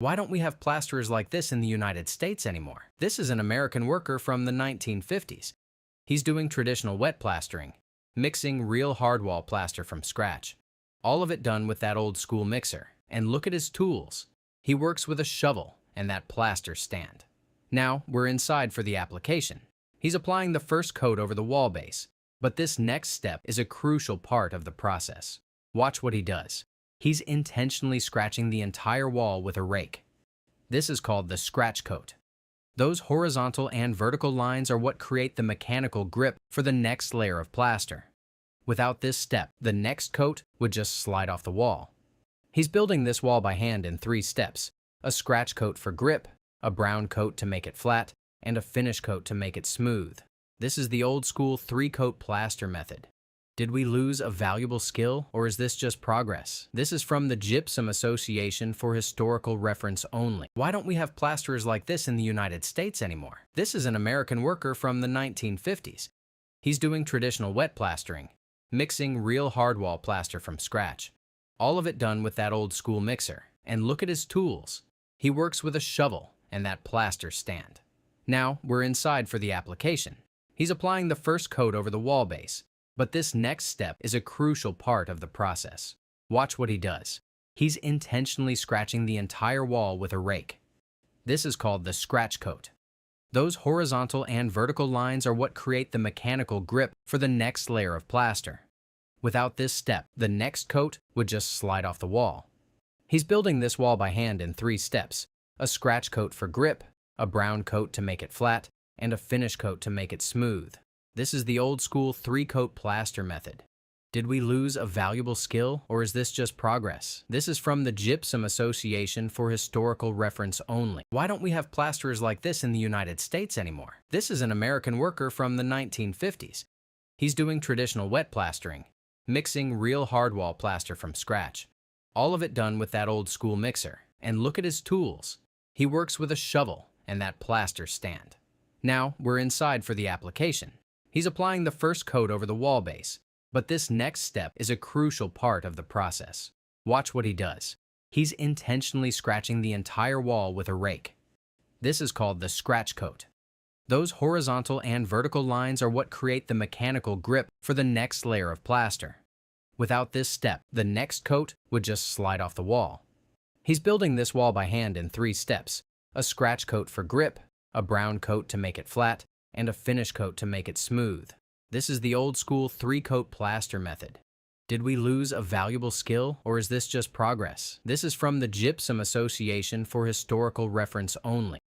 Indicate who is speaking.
Speaker 1: Why don't we have plasterers like this in the United States anymore? This is an American worker from the 1950s. He's doing traditional wet plastering, mixing real hardwall plaster from scratch. All of it done with that old school mixer. And look at his tools. He works with a shovel and that plaster stand. Now, we're inside for the application. He's applying the first coat over the wall base, but this next step is a crucial part of the process. Watch what he does. He's intentionally scratching the entire wall with a rake. This is called the scratch coat. Those horizontal and vertical lines are what create the mechanical grip for the next layer of plaster. Without this step, the next coat would just slide off the wall. He's building this wall by hand in 3 steps: a scratch coat for grip, a brown coat to make it flat, and a finish coat to make it smooth. This is the old school 3-coat plaster method. Did we lose a valuable skill, or is this just progress? This is from the Gypsum Association for historical reference only. Why don't we have plasterers like this in the United States anymore? This is an American worker from the 1950s. He's doing traditional wet plastering, mixing real hardwall plaster from scratch. All of it done with that old school mixer. And look at his tools. He works with a shovel and that plaster stand. Now, we're inside for the application. He's applying the first coat over the wall base, but this next step is a crucial part of the process. Watch what he does. He's intentionally scratching the entire wall with a rake. This is called the scratch coat. Those horizontal and vertical lines are what create the mechanical grip for the next layer of plaster. Without this step, the next coat would just slide off the wall. He's building this wall by hand in 3 steps: a scratch coat for grip, a brown coat to make it flat, and a finish coat to make it smooth. This is the old school 3-coat plaster method. Did we lose a valuable skill, or is this just progress? This is from the Gypsum Association for historical reference only. Why don't we have plasterers like this in the United States anymore? This is an American worker from the 1950s. He's doing traditional wet plastering, mixing real hardwall plaster from scratch. All of it done with that old school mixer. And look at his tools. He works with a shovel and that plaster stand. Now, we're inside for the application. He's applying the first coat over the wall base, but this next step is a crucial part of the process. Watch what he does. He's intentionally scratching the entire wall with a rake. This is called the scratch coat. Those horizontal and vertical lines are what create the mechanical grip for the next layer of plaster. Without this step, the next coat would just slide off the wall. He's building this wall by hand in 3 steps: a scratch coat for grip, a brown coat to make it flat, and a finish coat to make it smooth. This is the old school 3-coat plaster method. Did we lose a valuable skill, or is this just progress? This is from the Gypsum Association for historical reference only.